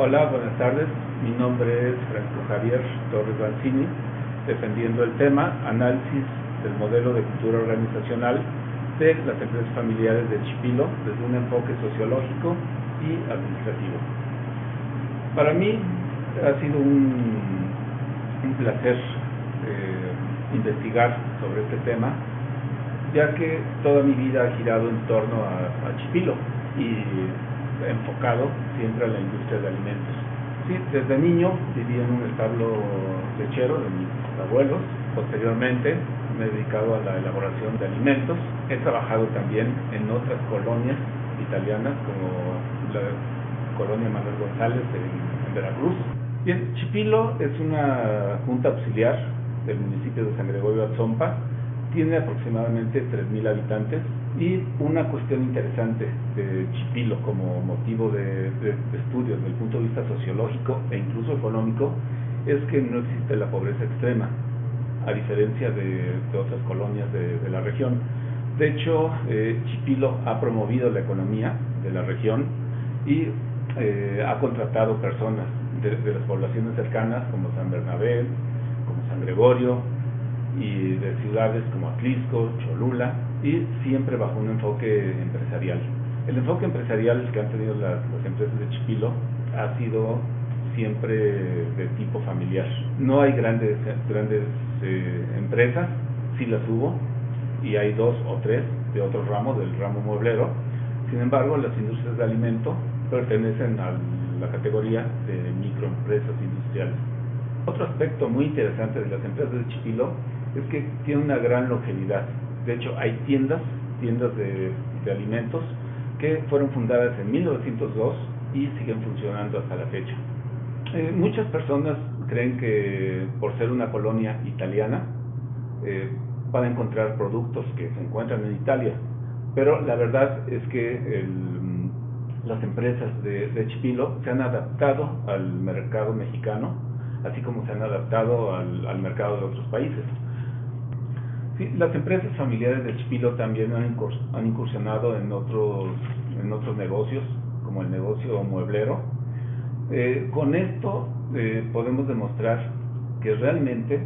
Hola, buenas tardes. Mi nombre es Francisco Javier Torres Banzini, defendiendo el tema análisis del modelo de cultura organizacional de las empresas familiares de Chipilo desde un enfoque sociológico y administrativo. Para mí ha sido un placer investigar sobre este tema, ya que toda mi vida ha girado en torno a Chipilo y enfocado siempre a la industria de alimentos. Sí, desde niño viví en un establo lechero de mis abuelos. Posteriormente me he dedicado a la elaboración de alimentos. He trabajado también en otras colonias italianas, como la colonia Manuel González en Veracruz. Bien, Chipilo es una junta auxiliar del municipio de San Gregorio Atzompa. Tiene aproximadamente 3,000 habitantes, y una cuestión interesante de Chipilo como motivo de estudio desde el punto de vista sociológico e incluso económico es que no existe la pobreza extrema, a diferencia de otras colonias de la región. De hecho, Chipilo ha promovido la economía de la región y ha contratado personas de las poblaciones cercanas como San Bernabé, como San Gregorio, y de ciudades como Atlisco, Cholula, y siempre bajo un enfoque empresarial. El enfoque empresarial que han tenido las empresas de Chipilo ha sido siempre de tipo familiar. No hay grandes empresas, sí las hubo, y hay 2 o 3 de otro ramo, del ramo mueblero. Sin embargo, las industrias de alimento pertenecen a la categoría de microempresas industriales. Otro aspecto muy interesante de las empresas de Chipilo es que tienen una gran longevidad. De hecho, hay tiendas de alimentos que fueron fundadas en 1902 y siguen funcionando hasta la fecha. Muchas personas creen que por ser una colonia italiana van a encontrar productos que se encuentran en Italia, pero la verdad es que las empresas de Chipilo se han adaptado al mercado mexicano, así como se han adaptado al mercado de otros países. Sí, las empresas familiares de Chipilo también han incursionado en otros negocios, como el negocio mueblero. Con esto podemos demostrar que realmente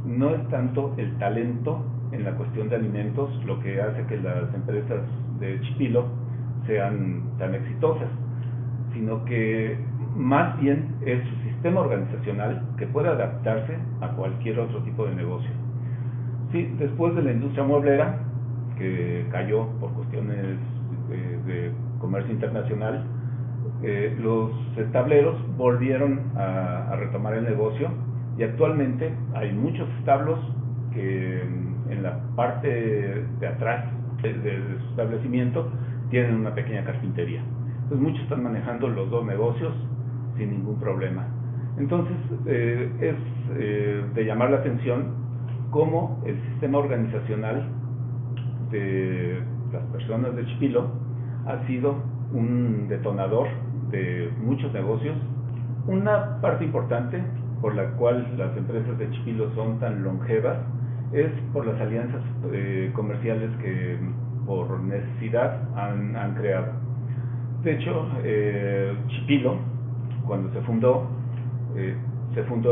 no es tanto el talento en la cuestión de alimentos lo que hace que las empresas de Chipilo sean tan exitosas, sino que más bien es su sistema organizacional que puede adaptarse a cualquier otro tipo de negocio. Sí, después de la industria mueblera, que cayó por cuestiones de comercio internacional, los estableros volvieron a retomar el negocio, y actualmente hay muchos establos que en la parte de atrás de su establecimiento tienen una pequeña carpintería. Entonces muchos están manejando los 2 negocios sin ningún problema. Entonces es de llamar la atención cómo el sistema organizacional de las personas de Chipilo ha sido un detonador de muchos negocios. Una parte importante por la cual las empresas de Chipilo son tan longevas es por las alianzas comerciales que por necesidad han creado. De hecho, Chipilo, cuando se fundó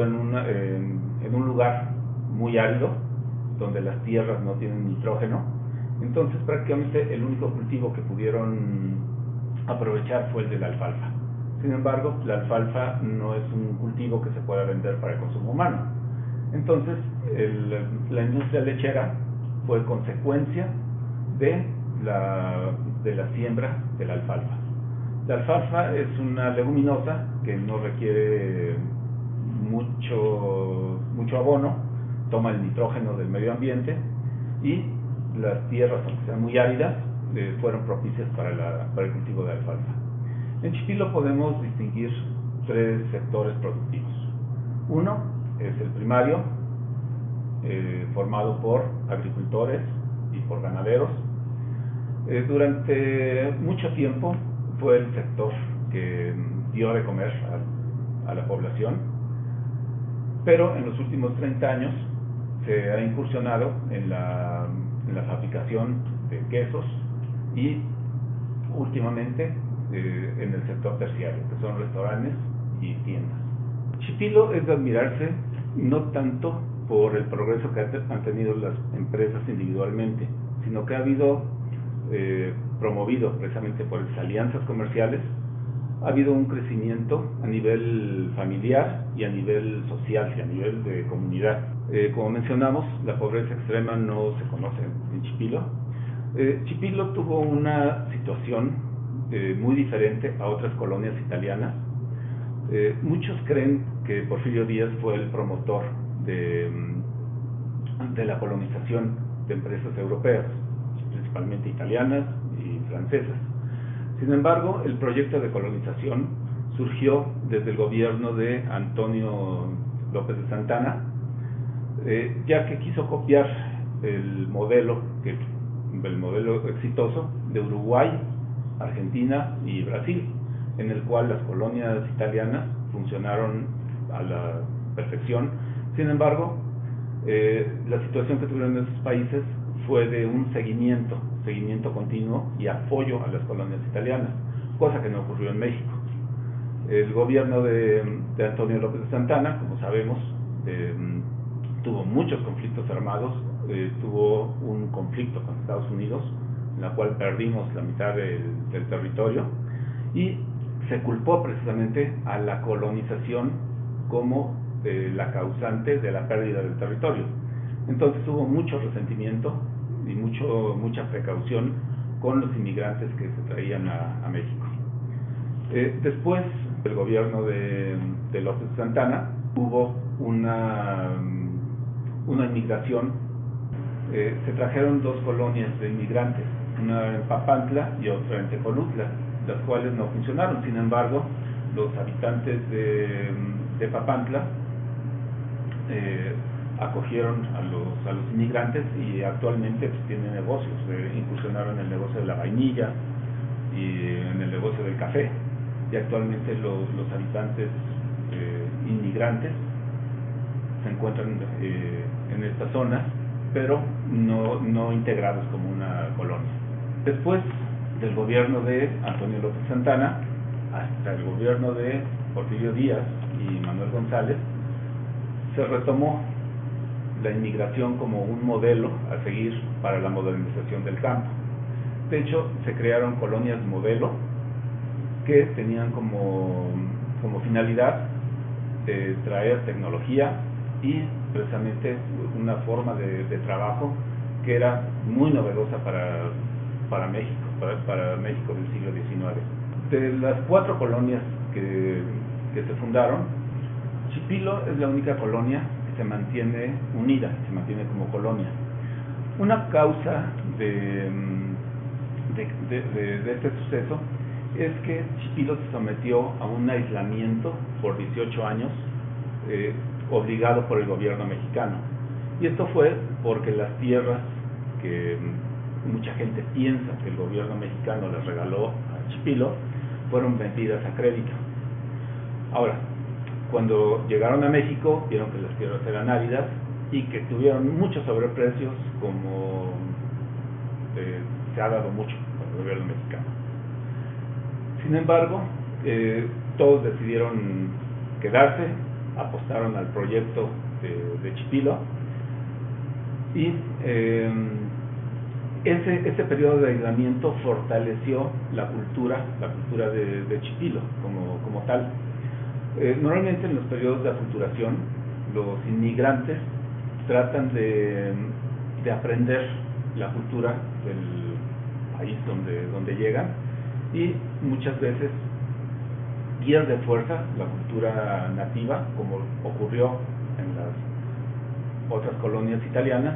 en un lugar muy árido, donde las tierras no tienen nitrógeno. Entonces prácticamente el único cultivo que pudieron aprovechar fue el de la alfalfa. Sin embargo, la alfalfa no es un cultivo que se pueda vender para el consumo humano. Entonces la industria lechera fue consecuencia de la siembra de la alfalfa. La alfalfa es una leguminosa que no requiere mucho abono, toma el nitrógeno del medio ambiente, y las tierras, aunque sean muy áridas, fueron propicias para el cultivo de alfalfa. En Chipilo podemos distinguir 3 sectores productivos. Uno es el primario, formado por agricultores y por ganaderos. Durante mucho tiempo fue el sector que dio de comer a la población, pero en los últimos 30 años se ha incursionado en la fabricación de quesos y últimamente en el sector terciario, que son restaurantes y tiendas. Chipilo es de admirarse no tanto por el progreso que han tenido las empresas individualmente, sino que ha habido, promovido precisamente por esas alianzas comerciales, ha habido un crecimiento a nivel familiar y a nivel social y a nivel de comunidad. Como mencionamos, la pobreza extrema no se conoce en Chipilo. Chipilo tuvo una situación muy diferente a otras colonias italianas. Muchos creen que Porfirio Díaz fue el promotor de la colonización de empresas europeas, principalmente italianas y francesas. Sin embargo, el proyecto de colonización surgió desde el gobierno de Antonio López de Santana, ya que quiso copiar el modelo exitoso de Uruguay, Argentina y Brasil, en el cual las colonias italianas funcionaron a la perfección. Sin embargo, la situación que tuvieron en esos países fue de un seguimiento continuo y apoyo a las colonias italianas, cosa que no ocurrió en México. El gobierno de Antonio López de Santana, como sabemos, tuvo muchos conflictos armados, tuvo un conflicto con Estados Unidos, en la cual perdimos la mitad del territorio, y se culpó precisamente a la colonización como la causante de la pérdida del territorio. Entonces hubo mucho resentimiento y mucha precaución con los inmigrantes que se traían a México. Después del gobierno de López Santana hubo una inmigración. Se trajeron dos colonias de inmigrantes, una en Papantla y otra en Tecolutla, las cuales no funcionaron. Sin embargo, los habitantes de Papantla acogieron a los inmigrantes y actualmente pues, tienen negocios. Incursionaron en el negocio de la vainilla y en el negocio del café, y actualmente los habitantes inmigrantes se encuentran en esta zona, pero no integrados como una colonia. Después del gobierno de Antonio López Santana hasta el gobierno de Porfirio Díaz y Manuel González, se retomó la inmigración como un modelo a seguir para la modernización del campo. De hecho, se crearon colonias modelo que tenían como finalidad traer tecnología y precisamente una forma de trabajo que era muy novedosa para México, para México del siglo XIX. De las 4 colonias que se fundaron, Chipilo es la única colonia que se mantiene unida, se mantiene como colonia. Una causa de este suceso es que Chipilo se sometió a un aislamiento por 18 años, obligado por el gobierno mexicano. Y esto fue porque las tierras que mucha gente piensa que el gobierno mexicano les regaló a Chipilo fueron vendidas a crédito. Ahora, cuando llegaron a México, vieron que las tierras eran áridas y que tuvieron muchos sobreprecios, como se ha dado mucho con el gobierno mexicano. Sin embargo, todos decidieron quedarse, apostaron al proyecto de Chipilo, y ese periodo de aislamiento fortaleció la cultura de Chipilo como tal. Normalmente en los periodos de aculturación, los inmigrantes tratan de aprender la cultura del país donde llegan, y muchas veces guías de fuerza la cultura nativa, como ocurrió en las otras colonias italianas.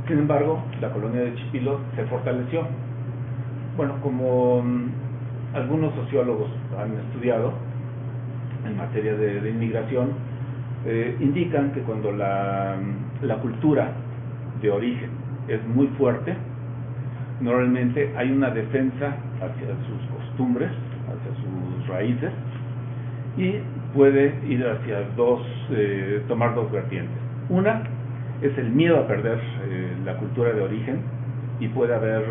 Sin embargo, la colonia de Chipilo se fortaleció. Bueno, como algunos sociólogos han estudiado en materia de inmigración, indican que cuando la cultura de origen es muy fuerte, normalmente hay una defensa hacia sus costumbres, hacia sus raíces, y puede ir hacia tomar dos vertientes. Una es el miedo a perder la cultura de origen, y puede haber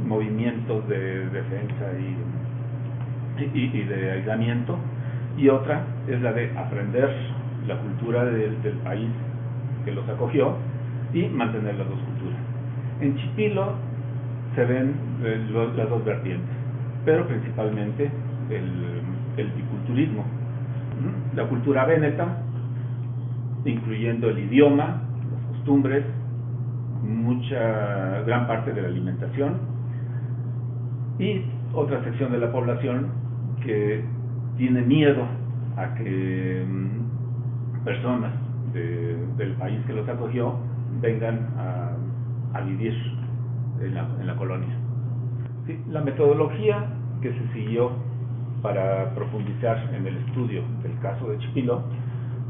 movimientos de defensa y de aislamiento. y otra es la de aprender la cultura del país que los acogió y mantener las dos culturas. En Chipilo se ven las dos vertientes, pero principalmente el biculturismo. La cultura véneta, incluyendo el idioma, las costumbres, gran parte de la alimentación, y otra sección de la población que tiene miedo a que personas del país que los acogió vengan a vivir en la colonia. Sí, la metodología que se siguió para profundizar en el estudio del caso de Chipilo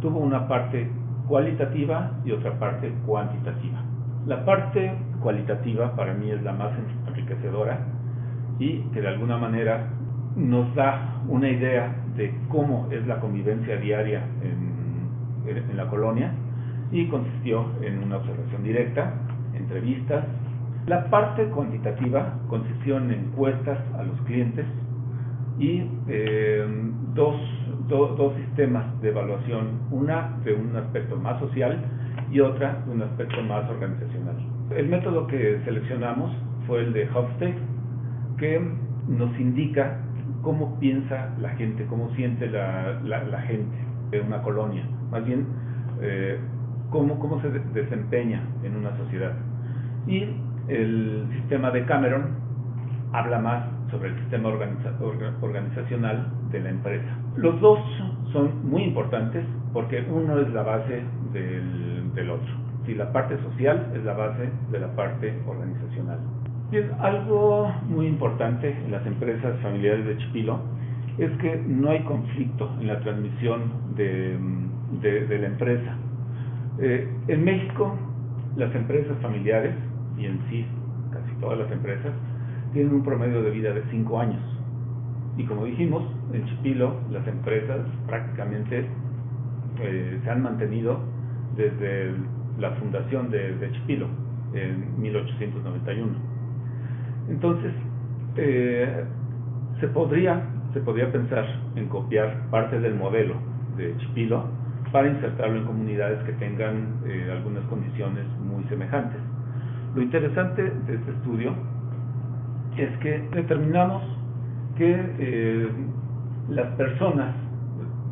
tuvo una parte cualitativa y otra parte cuantitativa. La parte cualitativa para mí es la más enriquecedora y que de alguna manera nos da una idea de cómo es la convivencia diaria en la colonia, y consistió en una observación directa, entrevistas. La parte cuantitativa consistió en encuestas a los clientes y dos sistemas de evaluación, una de un aspecto más social y otra de un aspecto más organizacional. El método que seleccionamos fue el de Hofstede, que nos indica cómo piensa la gente, cómo siente la gente de una colonia, más bien cómo se desempeña en una sociedad. Y el sistema de Cameron habla más sobre el sistema organizacional de la empresa. Los dos son muy importantes porque uno es la base del otro. Si la parte social es la base de la parte organizacional. Bien, algo muy importante en las empresas familiares de Chipilo es que no hay conflicto en la transmisión de la empresa. En México, las empresas familiares, y en sí casi todas las empresas, tienen un promedio de vida de 5 años. Y como dijimos, en Chipilo las empresas prácticamente se han mantenido desde la fundación de Chipilo en 1891. Entonces, se podría pensar en copiar parte del modelo de Chipilo para insertarlo en comunidades que tengan algunas condiciones muy semejantes. Lo interesante de este estudio es que determinamos que las personas,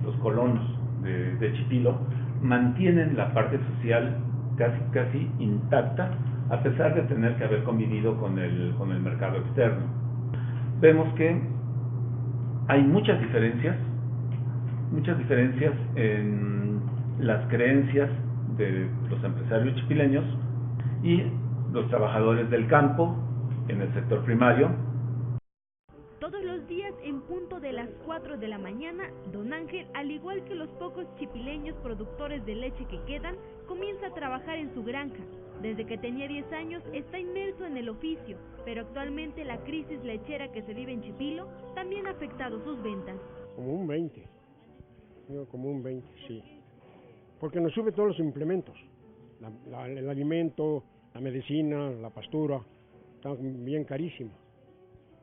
los colonos de Chipilo, mantienen la parte social casi intacta, a pesar de tener que haber convivido con el mercado externo. Vemos que hay muchas diferencias en las creencias de los empresarios chipileños y los trabajadores del campo en el sector primario. Todos los días, en punto de las 4 de la mañana, don Ángel, al igual que los pocos chipileños productores de leche que quedan, comienza a trabajar en su granja. Desde que tenía 10 años está inmerso en el oficio, pero actualmente la crisis lechera que se vive en Chipilo también ha afectado sus ventas. Como un 20, sí. Porque nos sube todos los implementos, el alimento, la medicina, la pastura, están bien carísimos.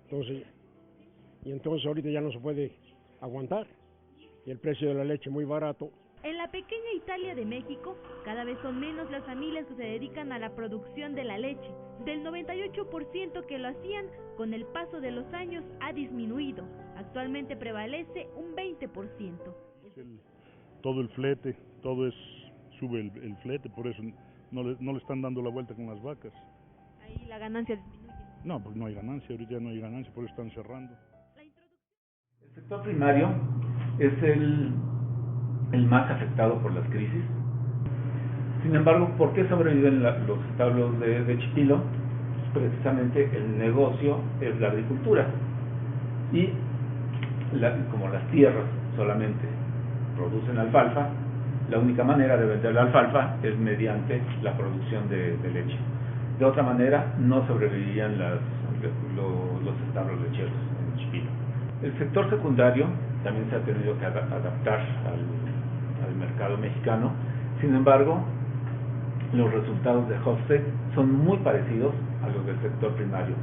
Entonces ahorita ya no se puede aguantar, y el precio de la leche muy barato. En la pequeña Italia de México, cada vez son menos las familias que se dedican a la producción de la leche. Del 98% que lo hacían, con el paso de los años ha disminuido. Actualmente prevalece un 20%. Todo el flete, sube el flete, por eso no le están dando la vuelta con las vacas. Ahí la ganancia disminuye. No, pues no hay ganancia, ahorita ya no hay ganancia, por eso están cerrando. El sector primario es el más afectado por las crisis. Sin embargo, ¿por qué sobreviven los establos de Chipilo? Precisamente el negocio es la agricultura, y como las tierras solamente producen alfalfa, la única manera de vender la alfalfa es mediante la producción de leche. De otra manera no sobrevivirían los establos lecheros en Chipilo. El sector secundario también se ha tenido que adaptar al mercado mexicano. Sin embargo, los resultados de Hofstede son muy parecidos a los del sector primario.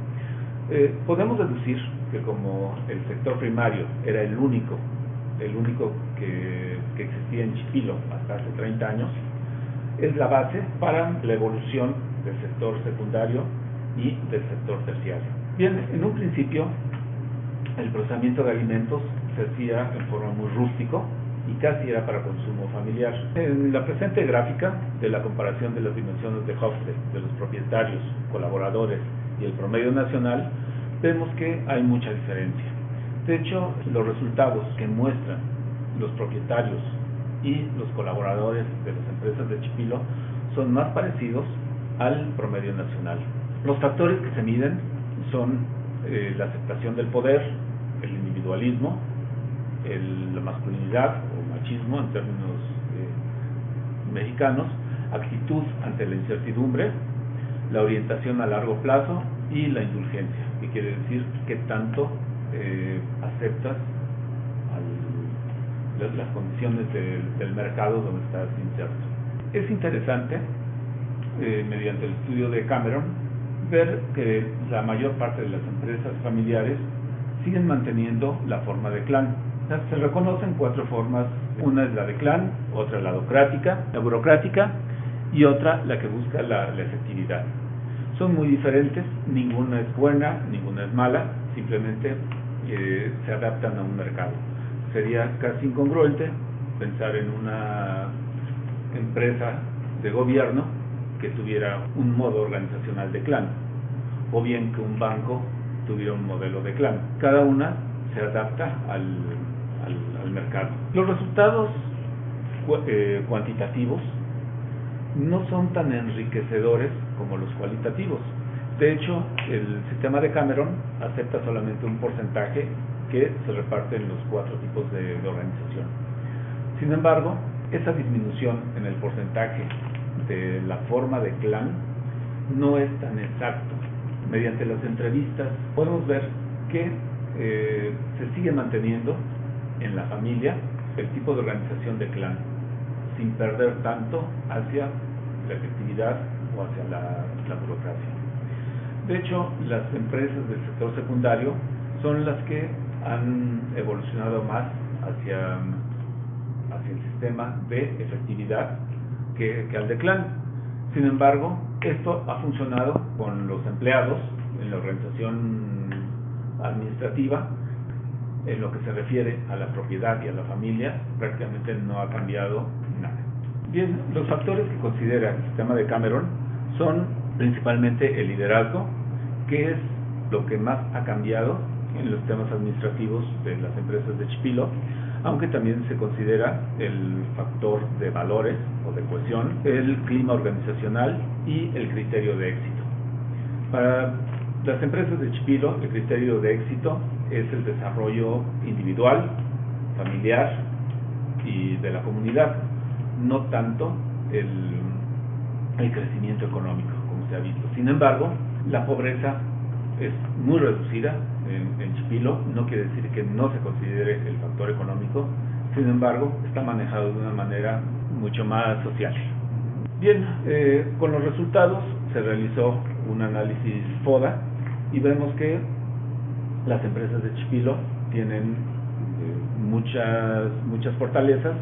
Podemos deducir que como el sector primario era el único el único que existía en Chipilo hasta hace 30 años, es la base para la evolución del sector secundario y del sector terciario. Bien, en un principio el procesamiento de alimentos se hacía en forma muy rústico y casi era para consumo familiar. En la presente gráfica de la comparación de las dimensiones de Hofstede, de los propietarios, colaboradores y el promedio nacional, vemos que hay mucha diferencia. De hecho, los resultados que muestran los propietarios y los colaboradores de las empresas de Chipilo son más parecidos al promedio nacional. Los factores que se miden son la aceptación del poder, el individualismo, la masculinidad o machismo en términos mexicanos, actitud ante la incertidumbre, la orientación a largo plazo y la indulgencia, que quiere decir que tanto aceptas las condiciones del mercado donde estás inserto. Es interesante, mediante el estudio de Cameron, ver que la mayor parte de las empresas familiares siguen manteniendo la forma de clan. Se reconocen 4 formas: una es la de clan, otra la burocrática y otra la que busca la efectividad. Son muy diferentes, ninguna es buena, ninguna es mala, simplemente se adaptan a un mercado. Sería casi incongruente pensar en una empresa de gobierno que tuviera un modo organizacional de clan, o bien que un banco tuviera un modelo de clan. Cada una se adapta al mercado. Los resultados cuantitativos no son tan enriquecedores como los cualitativos. De hecho, el sistema de Cameron acepta solamente un porcentaje que se reparte en los 4 tipos de organización. Sin embargo, esa disminución en el porcentaje de la forma de clan no es tan exacto. Mediante las entrevistas podemos ver que se sigue manteniendo en la familia el tipo de organización de clan, sin perder tanto hacia la efectividad o hacia la burocracia. De hecho, las empresas del sector secundario son las que han evolucionado más hacia el sistema de efectividad que al de clan. Sin embargo, esto ha funcionado con los empleados en la organización administrativa. En lo que se refiere a la propiedad y a la familia, prácticamente no ha cambiado nada. Bien, los factores que considera el sistema de Cameron son principalmente el liderazgo, que es lo que más ha cambiado en los temas administrativos de las empresas de Chipilo, aunque también se considera el factor de valores o de cohesión, el clima organizacional y el criterio de éxito. Para las empresas de Chipilo, el criterio de éxito es el desarrollo individual, familiar y de la comunidad, no tanto el crecimiento económico, como se ha visto. Sin embargo, la pobreza es muy reducida en Chipilo. No quiere decir que no se considere el factor económico, sin embargo, está manejado de una manera mucho más social. Bien, con los resultados se realizó un análisis FODA y vemos que las empresas de Chipilo tienen muchas fortalezas,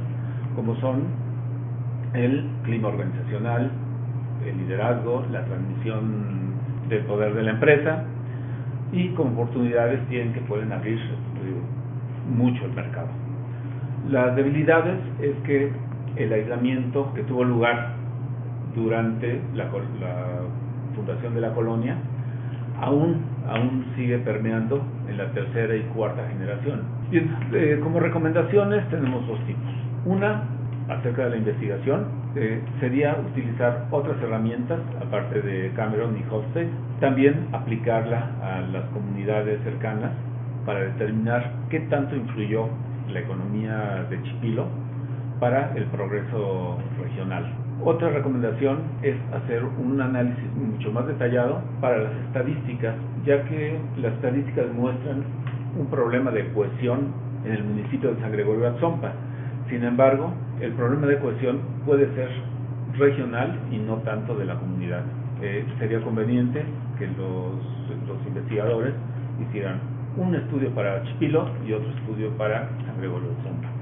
como son el clima organizacional, el liderazgo, la transmisión del poder de la empresa, y como oportunidades tienen que pueden abrir mucho el mercado. Las debilidades es que el aislamiento que tuvo lugar durante la fundación de la colonia aún sigue permeando en la tercera y cuarta generación. Bien, como recomendaciones tenemos 2 tipos. Una, acerca de la investigación, sería utilizar otras herramientas aparte de Cameron y Hofstede, también aplicarla a las comunidades cercanas para determinar qué tanto influyó la economía de Chipilo para el progreso regional. Otra recomendación es hacer un análisis mucho más detallado para las estadísticas, ya que las estadísticas muestran un problema de cohesión en el municipio de San Gregorio Atzompa. Sin embargo, el problema de cohesión puede ser regional y no tanto de la comunidad. Sería conveniente que los investigadores hicieran un estudio para Chipilo y otro estudio para San Gregorio de Sombra.